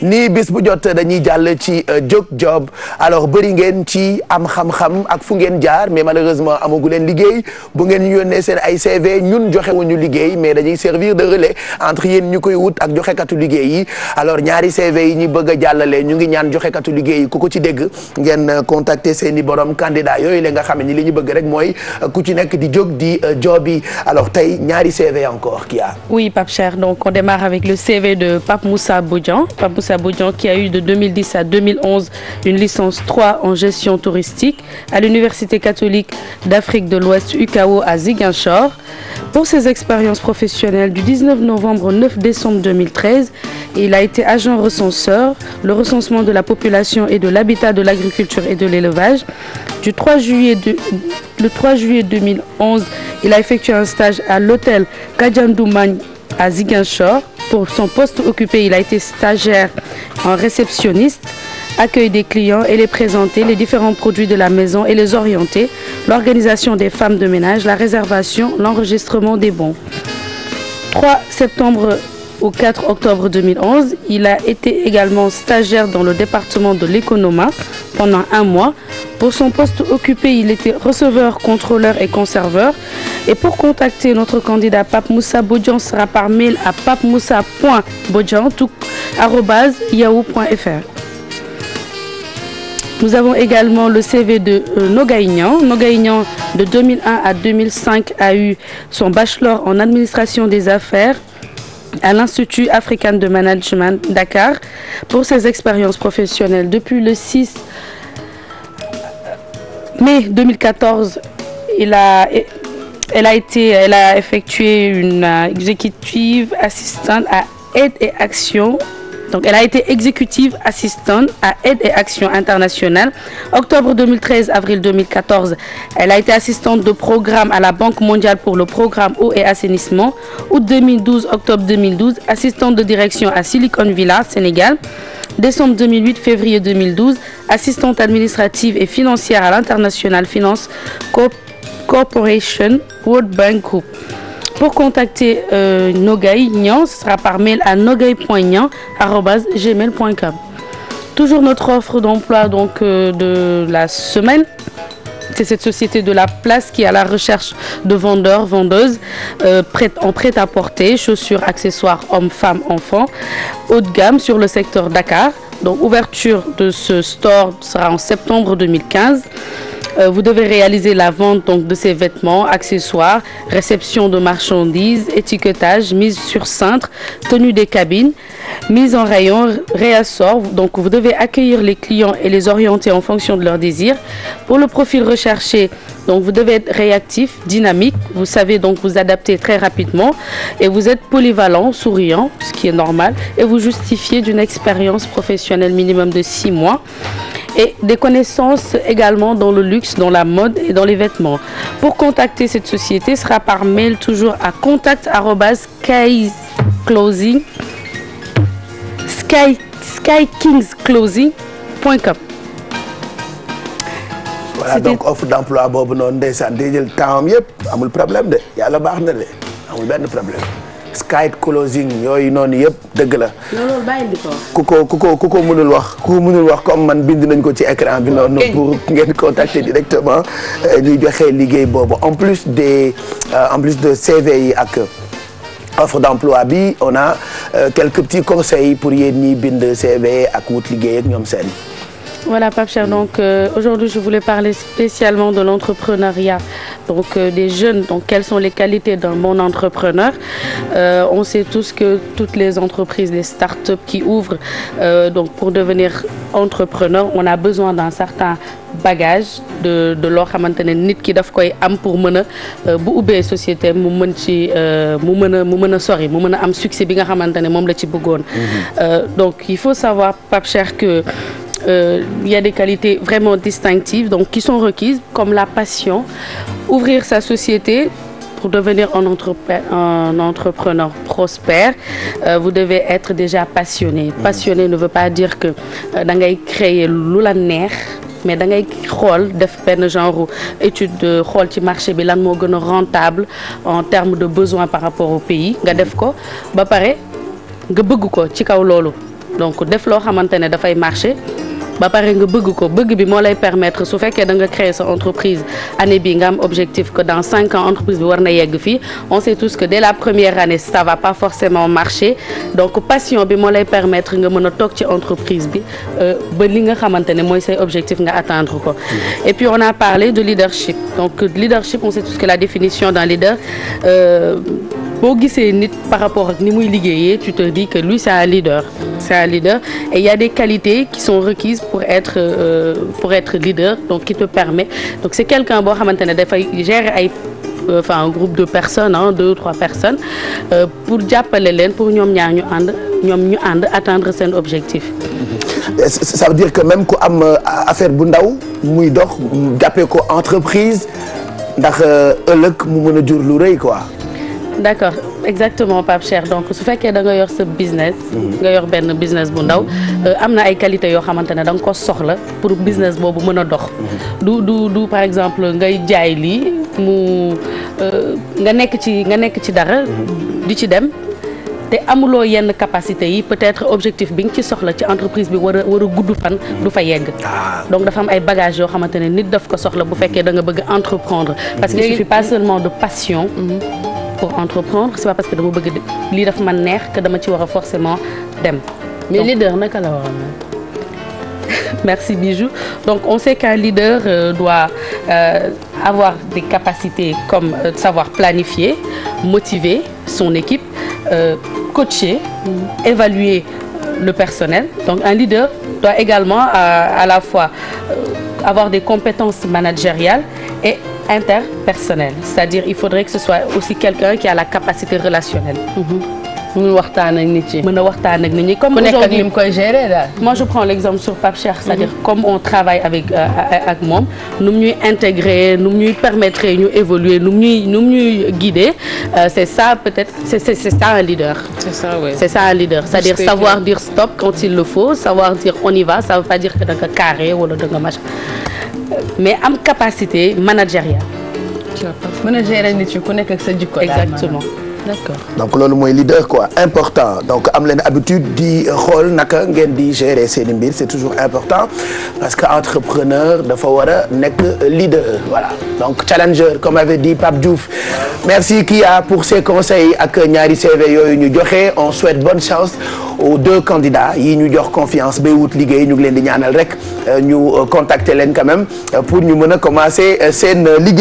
nii bis bu jot dañuy jàll ci jóg job alors bëri ngeen ci am xam-xam ak fu ngeen jaar mais malheureusement amagu leen liggéey bu ngeen ñu yónnee seen ay CV ñun joxewuñu liggéey mais dañuy servir de relais entre yéen ñu koy wut ak joxekatu liggéey yi alors ñaari CV yi ñu bëgg a jàllale ñu ngi ñaan joxekatu liggéey yi ku ko ci dégg ngeen contacter seeni borom candidat yooyu la nga xam ne li ñu bëgg rek mooy ku ci nekk di jóg di job yi alors tey ñaari CV encore qui a. Oui Pape Cheikh, donc on démarre avec le CV de Pape Moussa Bodian. Pape Moussa Bodian qui a eu de 2010 à 2011 une licence 3 en gestion touristique à l'Université catholique d'Afrique de l'Ouest UCAO à Ziguinchor. Pour ses expériences professionnelles du 19 novembre au 9 décembre 2013, il a été agent recenseur, le recensement de la population et de l'habitat, de l'agriculture et de l'élevage. Le 3 juillet 2011, il a effectué un stage à l'hôtel Kadiandoumagne à Ziguinchor. Pour son poste occupé, il a été stagiaire en réceptionniste, accueil des clients et les présenter, les différents produits de la maison et les orienter, l'organisation des femmes de ménage, la réservation, l'enregistrement des bons. 3 septembre au 4 octobre 2011, il a été également stagiaire dans le département de l'économat pendant 1 mois. Pour son poste occupé, il était receveur, contrôleur et conserveur. Et pour contacter notre candidat Pape Moussa Bodian sera par mail à papemoussa.bodian@yahoo.fr. Nous avons également le CV de Nogaïnian. Nogaïnian, de 2001 à 2005, a eu son bachelor en administration des affaires à l'Institut africain de management Dakar. Pour ses expériences professionnelles, depuis le 6 mai 2014, elle a effectué une executive assistante à Aide et Action. Donc, elle a été exécutive assistante à Aide et Action internationale. Octobre 2013, avril 2014, elle a été assistante de programme à la Banque mondiale pour le programme eau et assainissement. Août 2012, octobre 2012, assistante de direction à Silicon Villa, Sénégal. Décembre 2008, février 2012, assistante administrative et financière à l'International Finance Corporation, World Bank Group. Pour contacter Nogaï Nian, ce sera par mail à nogaï.nian@gmail.com. Toujours notre offre d'emploi donc de la semaine. C'est cette société de la place qui est à la recherche de vendeurs, vendeuses en prêt-à-porter, chaussures, accessoires, hommes, femmes, enfants, haut de gamme sur le secteur Dakar. Donc ouverture de ce store sera en septembre 2015. Vous devez réaliser la vente donc, de ces vêtements, accessoires, réception de marchandises, étiquetage, mise sur cintre, tenue des cabines, mise en rayon, réassort. Donc vous devez accueillir les clients et les orienter en fonction de leurs désirs. Pour le profil recherché, donc vous devez être réactif, dynamique. Vous savez donc vous adapter très rapidement et vous êtes polyvalent, souriant, ce qui est normal, et vous justifiez d'une expérience professionnelle minimum de 6 mois. Et des connaissances également dans le luxe, dans la mode et dans les vêtements. Pour contacter cette société, sera par mail toujours à skykingsclothing.com. Voilà donc offre d'emploi boobu noonu ndeysaan day jël temps yëpp amul problème de yàlla baax na de amul benn problème. Sky closing yooyu noonu yëpp dëgg la. loolu bàyyi di ko ku ko mënul wax comme man bind nañ ko ci écran bi noonu pour ngeen contacter directement ñuy joxe liggéey boobu en plus de CV yi ak offre d'emploi bi on a quelques petits conseils pour yéen ñi bind CV ak wut liggéey ak ñoom seen. Voilà Pape Cheikh, donc aujourd'hui je voulais parler spécialement de l'entrepreneuriat, donc des jeunes, donc quelles sont les qualités d'un bon entrepreneur. On sait tous que toutes les entreprises, les start-up qui ouvrent, donc pour devenir entrepreneur, on a besoin d'un certain bagage de loo xamante ne nit ki daf koy am pour mën a bu ubbee société mu mën ci mu mën a sori mu mën a am succès bi nga xamante ne moom la ci bëggoon. Donc il faut savoir Pape Cheikh que il y a des qualités vraiment distinctives donc qui sont requises comme la passion, ouvrir sa société pour devenir un entrepreneur prospère. Vous devez être déjà passionné. Passionné ne veut pas dire que da ngay créer lu la neex mais da ngay xool def benn genre étude xool ci marché bi lan moo gën a rentable en termes de besoins par rapport au pays nga def ko ba pare nga bëgg ko ci kaw loolu donc def loo xamante ne dafay marcher ba pare nga bëgg ko bëgg bi moo lay permettre su fekkee da nga créer sa entreprise année bi nga am objectif que dans 5 ans entreprise bi war na yegg fii on sait tous que dès la première année ça va pas forcément marcher donc passion bi moo lay permettre nga mën a toog ci entreprise bi ba li nga xamante ne mooy say objectif nga atteindre ko. Et puis on a parlé de leadership donc leadership on sait tous que la définition d'un leader boo gisee nit par rapport ak ni muy liggéeyee tu te dis que lui c'est un leader et il y a des qualités qui sont requises pour être leader donc qui te permet donc c'est quelqu'un boo xamante ne dafay gérer ay un groupe de personnes 2 ou 3 personnes pour jàppale leen pour ñoom ñaar ñu ànd atteindre seen objectif. Ça veut dire que même ku am affaire bu ndaw muy dox jàppee ko entreprise ndax ëllëg mu mën a jur lu rëy quoi. D'accord exactement Pape Cheikh donc su fekkee da nga yor sa business nga yor benn business bu ndaw am na ay qualités yoo xamante ne da nga ko soxla pour business boobu mën a dox du par exemple ngay jaay lii mu nga nekk ci dara di ci dem te amuloo yenn capacité yi peut-être objectif bi nga ci soxla ci entreprise bi war a gudd fan du fa yegg donc dafa am ay bagages yoo xamante ne nit daf ko soxla bu fekkee da nga bëgg entreprendre parce qu'il suffit pas seulement de passion pour entreprendre c'est pas parce que dama bëgg lii dafa ma neex que dama ci war a forcément dem. mais leader naka la war a merci Bijou donc on sait qu'un leader doit avoir des capacités comme savoir planifier motiver son équipe coacher évaluer le personnel donc un leader doit également à la fois avoir des compétences managériales et interpersonnel c'est-à-dire il faudrait que ce soit aussi quelqu'un qui a la capacité relationnelle. mën waxtaan ak nit ñi. mën a waxtaan ak nit ñi comme aujourd'hui ku nekk ak lim koy gérer daal. moi je prends l'exemple sur Pape Cheikh c'est-à-dire comme on travaille avec moom nu mu ñuy intégrer nu mu ñuy permettre ñu évoluer nu mu ñuy guider c'est ça peut-être c'est ça un leader. c'est ça oui. c'est ça un leader c'est-à-dire savoir dire stop quand il le faut savoir dire on y va ça veut pas dire que da nga carré wala da nga machin mais am capacité managériale. mën a gérer nit ñi ku nekk ak sa jikko. exactement. d'accord donc loolu mooy leader quoi important donc am leen habitude di xool naka ngeen di gérer seeni mbir c'est toujours important parce que entrepreneur dafa war a nekk leader voilà donc challenger comme avait dit Pape Diouf merci Kia pour ses conseils ak ñaari CV yooyu ñu joxe on souhaite bonne chance aux 2 candidats yi ñu jox confiance bay wut liggéey ñu ngi leen di ñaanal rek ñu contacter leen quand même pour ñu mën a commencer seen liggéey.